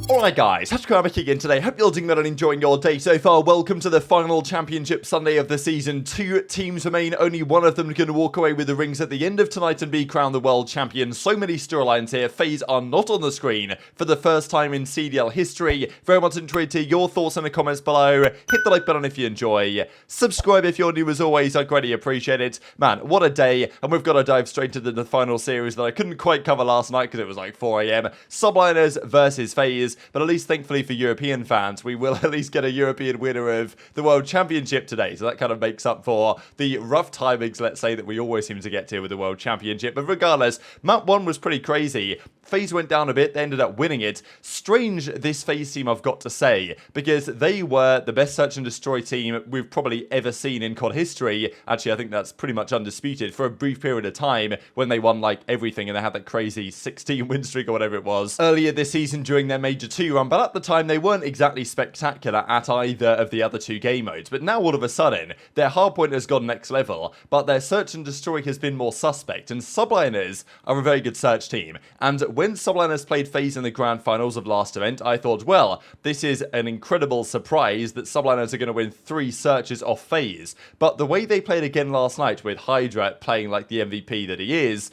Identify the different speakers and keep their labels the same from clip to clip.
Speaker 1: Alright guys, TacticalRab again today. Hope you're doing well and enjoying your day so far. Welcome to the final championship Sunday of the season. 2 teams remain, only one of them can walk away with the rings at the end of tonight and be crowned the world champion. So many storylines here. FaZe are not on the screen for the first time in CDL history. Very much enjoyed to hear your thoughts in the comments below. Hit the like button if you enjoy. Subscribe if you're new as always, I greatly appreciate it. Man, what a day, and we've got to dive straight into the final series that I couldn't quite cover last night because it was like 4 AM. Subliners versus FaZe. But at least thankfully for European fans, we will at least get a European winner of the World Championship today. So that kind of makes up for the rough timings, let's say, that we always seem to get to with the World Championship. But regardless, map 1 was pretty crazy. FaZe went down a bit, they ended up winning it. Strange, this FaZe team, I've got to say, because they were the best search and destroy team we've probably ever seen in COD history. Actually, I think that's pretty much undisputed for a brief period of time when they won, like, everything and they had that crazy 16 win streak or whatever it was earlier this season during their Major 2 run. But at the time, they weren't exactly spectacular at either of the other 2 game modes. But now, all of a sudden, their hardpoint has gone next level, but their search and destroy has been more suspect. And Subliners are a very good search team. And when Subliners played FaZe in the grand finals of last event, I thought, well, this is an incredible surprise that Subliners are going to win 3 searches off FaZe. But the way they played again last night with Hydra playing like the MVP that he is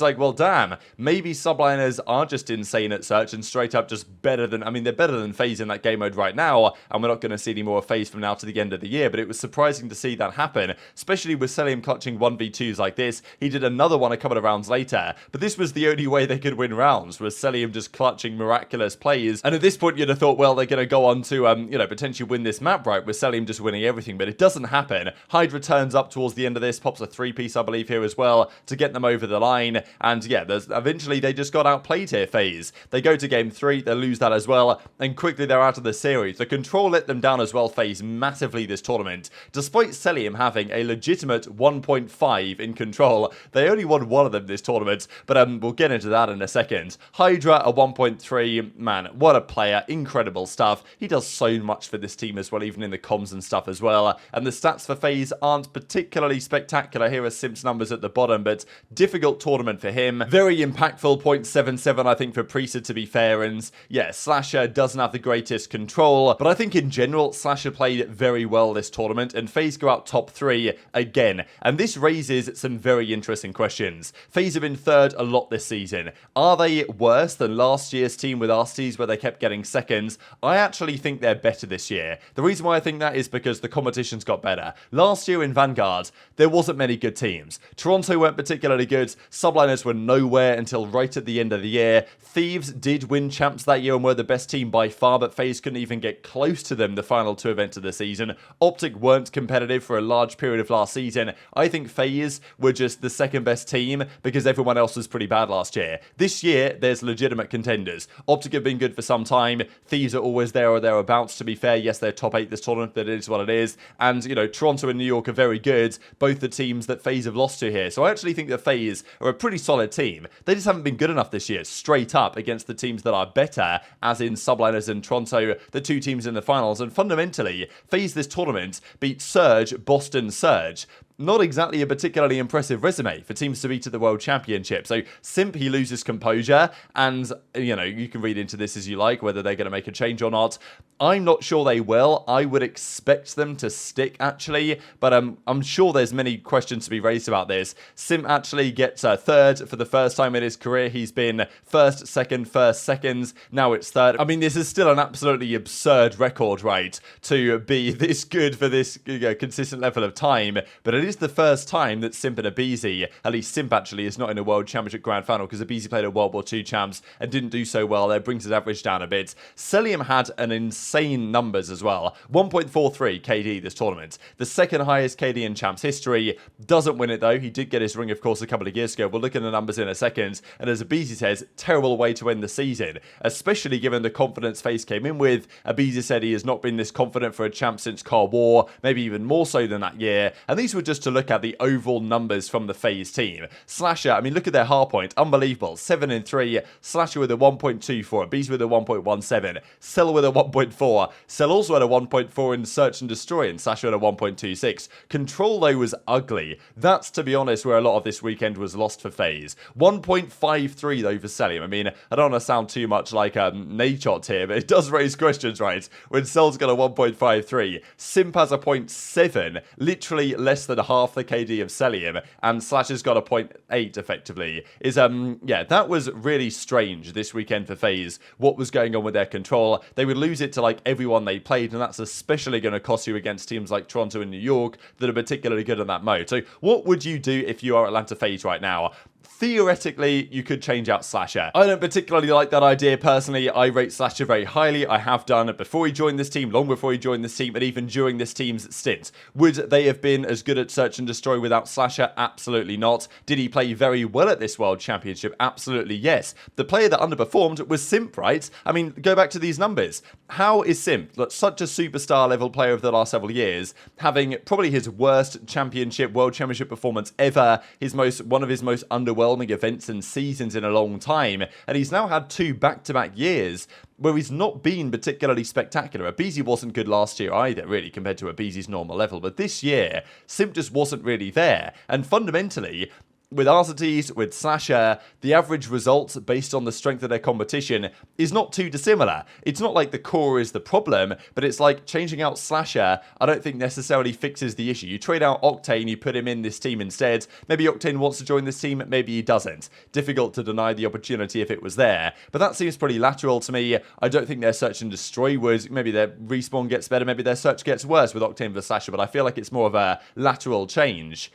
Speaker 1: like, well, damn, maybe Subliners are just insane at search and straight up just better than, I mean, they're better than FaZe in that game mode right now, and we're not going to see any more of FaZe from now to the end of the year, but it was surprising to see that happen, especially with Cellium clutching 1v2s like this. He did another one a couple of rounds later, but this was the only way they could win rounds, was Cellium just clutching miraculous plays, and at this point you'd have thought, well, they're going to go on to, potentially win this map, right, with Cellium just winning everything, but it doesn't happen. Hydra turns up towards the end of this, pops a 3-piece, I believe, here as well, to get them over the line. And yeah, eventually they just got outplayed here, FaZe. They go to game 3, they lose that as well, and quickly they're out of the series. The control let them down as well, FaZe, massively this tournament. Despite Cellium having a legitimate 1.5 in control, they only won one of them this tournament, but we'll get into that in a second. Hydra, a 1.3, man, what a player, incredible stuff. He does so much for this team as well, even in the comms and stuff as well. And the stats for FaZe aren't particularly spectacular. Here are Simp's numbers at the bottom, but difficult tournament for him. Very impactful, 0.77 I think for Priesthood, to be fair, and yeah, Slasher doesn't have the greatest control, but I think in general Slasher played very well this tournament, and FaZe go out top 3 again, and this raises some very interesting questions. FaZe have been third a lot this season. Are they worse than last year's team with Arcitys where they kept getting seconds? I actually think they're better this year. The reason why I think that is because the competition's got better. Last year in Vanguard, there wasn't many good teams. Toronto weren't particularly good, Subliners were nowhere until right at the end of the year. Thieves did win champs that year and were the best team by far, but FaZe couldn't even get close to them the final 2 events of the season. OpTic weren't competitive for a large period of last season. I think FaZe were just the second best team because everyone else was pretty bad last year. This year, there's legitimate contenders. OpTic have been good for some time. Thieves are always there or thereabouts, to be fair. Yes, they're top 8 this tournament, but it is what it is. And, you know, Toronto and New York are very good, both the teams that FaZe have lost to here. So I actually think that FaZe are a pretty solid team. They just haven't been good enough this year, straight up, against the teams that are better, as in Subliners and Toronto, the 2 teams in the finals. And fundamentally, FaZe this tournament beat Surge, Boston, Surge. Not exactly a particularly impressive resume for teams to beat at the World Championship. So Simp, he loses composure, and, you know, you can read into this as you like, whether they're going to make a change or not. I'm not sure they will. I would expect them to stick, actually, but I'm sure there's many questions to be raised about this. Simp actually gets third for the first time in his career. He's been first, second, now it's third. I mean, this is still an absolutely absurd record, right, to be this good for this consistent level of time, but it is the first time that Simp and aBeZy, at least Simp actually, is not in a World Championship Grand Final, because aBeZy played at World War II champs and didn't do so well. That brings his average down a bit. Cellium had an insane numbers as well. 1.43 KD this tournament. The second highest KD in champs history. Doesn't win it though. He did get his ring, of course, a couple of years ago. We'll look at the numbers in a second. And as aBeZy says, terrible way to end the season, especially given the confidence FaZe came in with. aBeZy said he has not been this confident for a champ since Cold War, maybe even more so than that year. And these were just just to look at the overall numbers from the FaZe team. Slasher, I mean, look at their hardpoint. Unbelievable. 7 and 3. Slasher with a 1.24. aBeZy with a 1.17. Cell with a 1.4. Cell also had a 1.4 in Search and Destroy, and Slasher had a 1.26. Control, though, was ugly. That's, to be honest, where a lot of this weekend was lost for FaZe. 1.53, though, for Cellium. I mean, I don't want to sound too much like Nachot here, but it does raise questions, right? When Cell's got a 1.53, Simp has a 0.7, literally less than half the KD of Cellium, and Slasher's got a 0.8, effectively. Yeah, that was really strange this weekend for FaZe, what was going on with their control. They would lose it to, like, everyone they played, and that's especially going to cost you against teams like Toronto and New York that are particularly good in that mode. So what would you do if you are Atlanta FaZe right now? Theoretically, you could change out Slasher. I don't particularly like that idea personally. I rate Slasher very highly. I have done it before he joined this team, long before he joined this team, and even during this team's stint. Would they have been as good at Search and Destroy without Slasher? Absolutely not. Did he play very well at this World Championship? Absolutely yes. The player that underperformed was Simp, right? I mean, go back to these numbers. How is Simp, such a superstar level player of the last several years, having probably his worst championship, World Championship performance ever, one of his most underwhelming events and seasons in a long time, and he's now had 2 back-to-back years where he's not been particularly spectacular. aBeZy wasn't good last year either, really, compared to aBeZy's normal level, but this year, Simp just wasn't really there, and fundamentally, with Arcitys, with Slasher, the average results based on the strength of their competition is not too dissimilar. It's not like the core is the problem, but it's like changing out Slasher, I don't think necessarily fixes the issue. You trade out Octane, you put him in this team instead. Maybe Octane wants to join this team, maybe he doesn't. Difficult to deny the opportunity if it was there, but that seems pretty lateral to me. I don't think their Search and Destroy would. Maybe their respawn gets better, maybe their search gets worse with Octane versus Slasher, but I feel like it's more of a lateral change.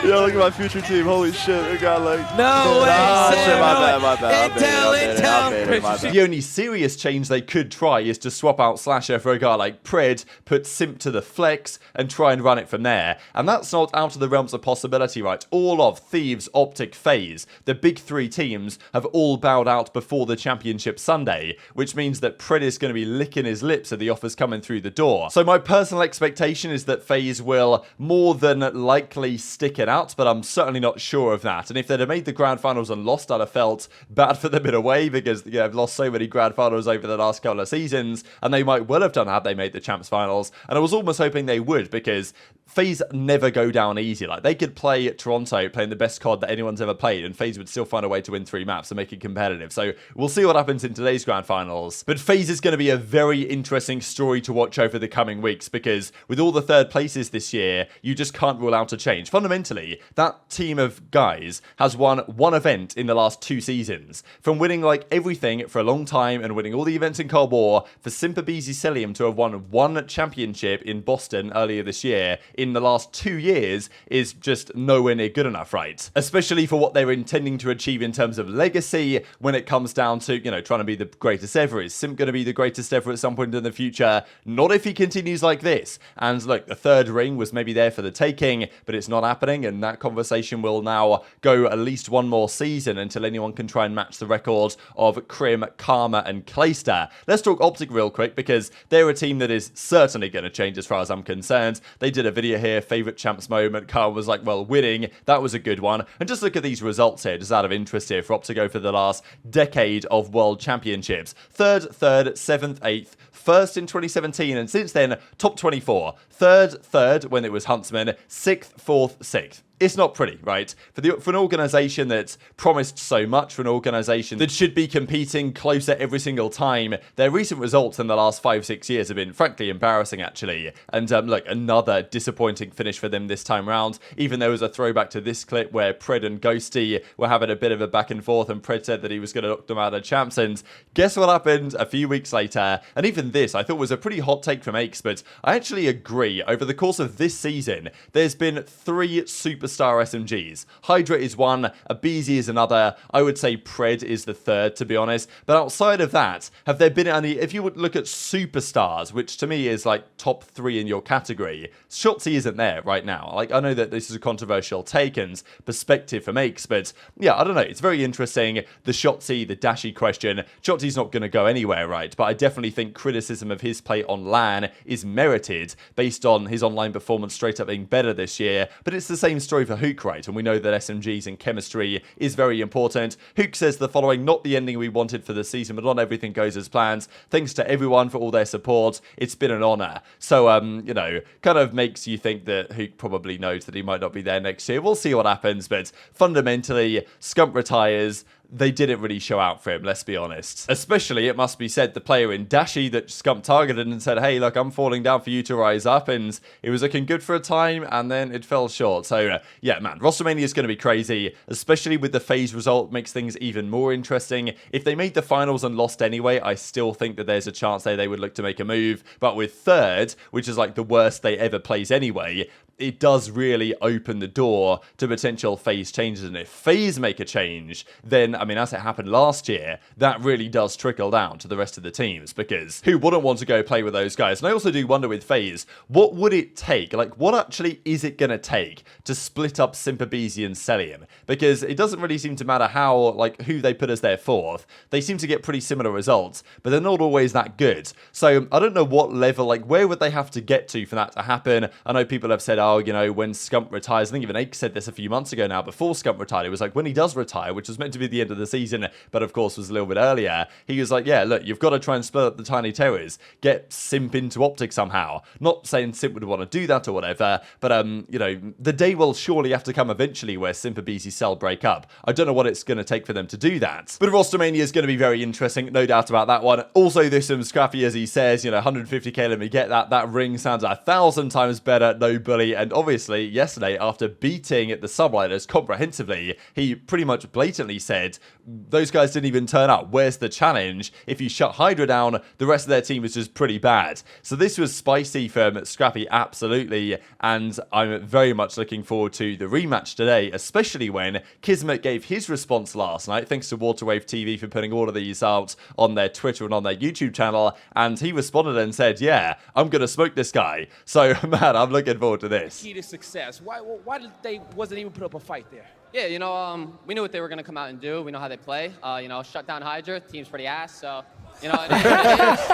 Speaker 2: Yo, look at my future team. Holy shit. We got like...
Speaker 3: No way.
Speaker 2: Shit, my bad.
Speaker 1: The only serious change they could try is to swap out Slasher for a guy like Pred, put Simp to the flex, and try and run it from there. And that's not out of the realms of possibility, right? All of Thieves, OpTic, FaZe, the big 3 teams, have all bowed out before the championship Sunday, which means that Pred is going to be licking his lips at the offers coming through the door. So my personal expectation is that FaZe will more than likely stick it out, but I'm certainly not sure of that. And if they'd have made the grand finals and lost, I'd have felt bad for them in a way, because I've lost so many grand finals over the last couple of seasons, and they might well have done had they made the champs finals. And I was almost hoping they would, because FaZe never go down easy. Like, they could play Toronto playing the best COD that anyone's ever played, and FaZe would still find a way to win 3 maps and make it competitive. So we'll see what happens in today's grand finals. But FaZe is going to be a very interesting story to watch over the coming weeks, because with all the third places this year, you just can't rule out a change. Fundamentally, that team of guys has won 1 event in the last 2 seasons. From winning like everything for a long time and winning all the events in Cold War, for Simp, aBeZy, Cellium to have won 1 championship in Boston earlier this year in the last 2 years is just nowhere near good enough, right? Especially for what they're intending to achieve in terms of legacy when it comes down to, trying to be the greatest ever. Is Simp going to be the greatest ever at some point in the future? Not if he continues like this. And look, the 3rd ring was maybe there for the taking, but it's not happening, and that conversation will now go at least 1 more season until anyone can try and match the records of Crim, Karma, and Clayster. Let's talk OpTic real quick, because they're a team that is certainly going to change as far as I'm concerned. They did a video here, favourite champs moment. Karma was like, well, winning, that was a good one. And just look at these results here, just out of interest here, for OpTic over the last decade of World Championships. 3rd, 7th, 8th, 1st in 2017, and since then, top 24. 3rd when it was Huntsman, 6th, 4th, 6th. It's not pretty, right? For an organisation that's promised so much, for an organisation that should be competing closer every single time, their recent results in the last 5-6 years have been frankly embarrassing, actually. And look, another disappointing finish for them this time round. Even there was a throwback to this clip where Pred and Ghosty were having a bit of a back and forth, and Pred said that he was going to knock them out of champs. And guess what happened a few weeks later? And even this, I thought, was a pretty hot take from Akes, but I actually agree. Over the course of this season, there's been 3 super superstar SMGs. Hydra is one, aBeZy is another, I would say Pred is the third, to be honest. But outside of that, have there been any, if you would look at superstars, which to me is like top 3 in your category, Shotzzy isn't there right now. Like, I know that this is a controversial take and perspective for makes, but yeah, I don't know. It's very interesting. The Shotzzy, the Dashy question. Shotzzy's not going to go anywhere, right? But I definitely think criticism of his play on LAN is merited based on his online performance straight up being better this year. But it's the same story for Huke, right? And we know that SMGs and chemistry is very important. Huke says the following: not the ending we wanted for the season, but not everything goes as planned. Thanks to everyone for all their support. It's been an honor. So, you know, kind of makes you think that Huke probably knows that he might not be there next year. We'll see what happens, but fundamentally, Scump retires. They didn't really show out for him, let's be honest. Especially, it must be said, the player in Dashy that Scump targeted and said, hey, look, I'm falling down for you to rise up, and it was looking good for a time, and then it fell short. So, yeah, man, Rostermania is going to be crazy, especially with the FaZe result, makes things even more interesting. If they made the finals and lost anyway, I still think that there's a chance there they would look to make a move, but with third, which is like the worst they ever plays anyway, it does really open the door to potential FaZe changes. And if FaZe make a change, then, I mean, as it happened last year, that really does trickle down to the rest of the teams, because who wouldn't want to go play with those guys? And I also do wonder with FaZe, what would it take? Like, what actually is it going to take to split up Simp, aBeZy, and Cellium? Because it doesn't really seem to matter how, like, who they put as their fourth. They seem to get pretty similar results, but they're not always that good. So I don't know what level, like, where would they have to get to for that to happen? I know people have said, oh, you know, when Scump retires, I think even Ake said this a few months ago now, before Scump retired, it was like, when he does retire, which was meant to be the end of the season, but of course was a little bit earlier, he was like, yeah, look, you've got to try and split up the tiny terrors, get Simp into OpTic somehow. Not saying Simp would want to do that or whatever, but, you know, the day will surely have to come eventually where Simp, aBeZy, Cell break up. I don't know what it's going to take for them to do that. But Rostermania is going to be very interesting, no doubt about that one. Also, there's some Scrappy, as he says, you know, 150k, let me get that. That ring sounds 1,000 times better, no bully. And obviously, yesterday, after beating the subliners comprehensively, he pretty much blatantly said, those guys didn't even turn up. Where's the challenge? If you shut Hydra down, the rest of their team was just pretty bad. So this was spicy from Scrappy, absolutely. And I'm very much looking forward to the rematch today, especially when KiSMET gave his response last night. Thanks to Waterwave TV for putting all of these out on their Twitter and on their YouTube channel. And he responded and said, yeah, I'm going to smoke this guy. So, man, I'm looking forward to this.
Speaker 3: Key to success. Why did they wasn't even put up a fight there?
Speaker 4: Yeah, you know, we knew what they were going to come out and do. We know how they play. You know, shut down Hydra. Team's pretty ass, so, you know, it is what it is.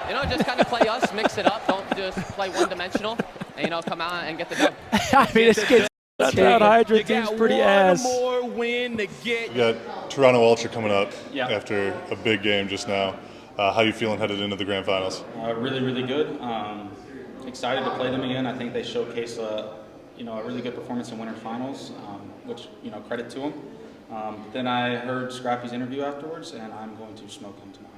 Speaker 4: You know, just kind of play us, mix it up. Don't just play one-dimensional, and, you know, come out and get the dub.
Speaker 5: I mean, this kid's shut down Hydra. Team's pretty ass.
Speaker 3: More win to get.
Speaker 6: We got Toronto Ultra coming up after a big game just now. How you feeling headed into the grand finals?
Speaker 7: Really, really good. Excited to play them again. I think they showcase you know, a really good performance in winter finals, which, you know, credit to them. Then I heard Scrappy's interview afterwards, and I'm going to smoke him tomorrow.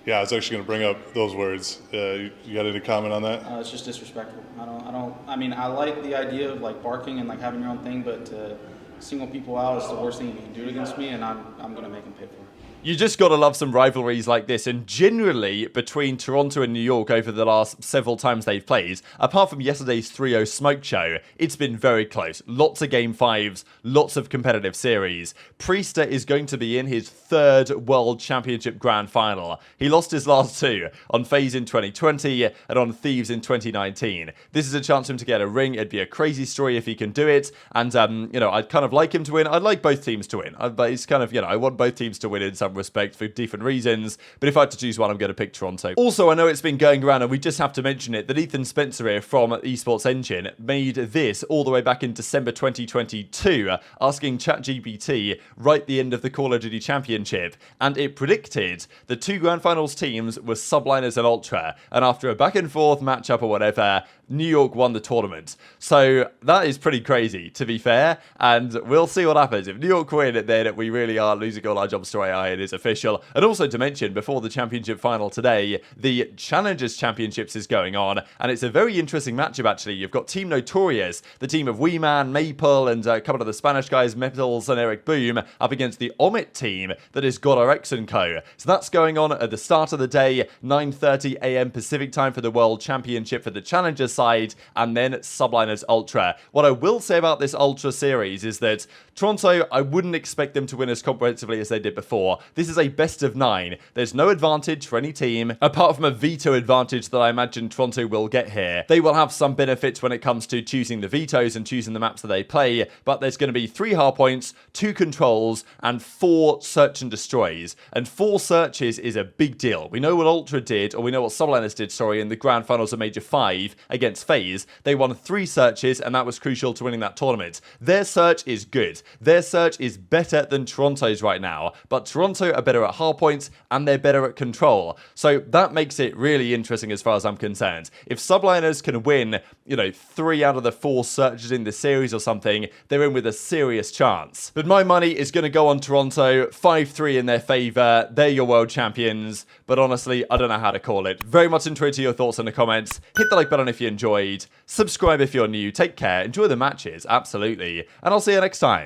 Speaker 6: Yeah, I was actually going to bring up those words. You got any comment on that?
Speaker 7: It's just disrespectful. I mean, I like the idea of like barking and like having your own thing, but to single people out is the worst thing you can do against me, and I'm going to make them pay for it.
Speaker 1: You just got to love some rivalries like this, and generally between Toronto and New York over the last several times they've played, apart from yesterday's 3-0 smoke show, it's been very close. Lots of Game 5s, lots of competitive series. Priester is going to be in his 3rd World Championship Grand Final. He lost his last 2 on FaZe in 2020 and on Thieves in 2019. This is a chance for him to get a ring. It'd be a crazy story if he can do it, and, you know, I'd kind of like him to win. I'd like both teams to win, but it's kind of, you know, I want both teams to win in some respect for different reasons, but if I had to choose one, I'm going to pick Toronto. Also, I know it's been going around, and we just have to mention it, that Ethan Spencer here from Esports Engine made this all the way back in December 2022, asking ChatGPT right at the end of the Call of Duty Championship, and it predicted the 2 Grand Finals teams were Subliners and Ultra, and after a back and forth matchup or whatever, New York won the tournament. So that is pretty crazy, to be fair, and we'll see what happens. If New York win, then we really are losing all our jobs to AI it is official. And also to mention, before the championship final today, the Challengers Championships is going on, and it's a very interesting matchup actually. You've got Team Notorious, the team of Weeman, Maple, and a couple of the Spanish guys, Metals and Eric Boom, up against the Omit team that is GodRX & Co. So that's going on at the start of the day, 9:30 AM Pacific time for the World Championship for the Challenger side, and then Subliners Ultra. What I will say about this Ultra series is that Toronto, I wouldn't expect them to win as comprehensively as they did before. This is a best of 9. There's no advantage for any team, apart from a veto advantage that I imagine Toronto will get here. They will have some benefits when it comes to choosing the vetoes and choosing the maps that they play, but there's going to be 3 hardpoints, 2 controls, and 4 search and destroys. And 4 searches is a big deal. We know what Ultra did, or we know what Subliners did, sorry, in the Grand Finals of Major 5 against FaZe. They won 3 searches, and that was crucial to winning that tournament. Their search is good. Their search is better than Toronto's right now, but Toronto are better at hardpoints, and they're better at control. So that makes it really interesting as far as I'm concerned. If Subliners can win, 3 out of the 4 searches in the series or something, they're in with a serious chance. But my money is going to go on Toronto, 5-3 in their favour. They're your world champions, but honestly, I don't know how to call it. Very much into your thoughts in the comments. Hit the like button if you enjoyed. Subscribe if you're new. Take care. Enjoy the matches, absolutely. And I'll see you next time.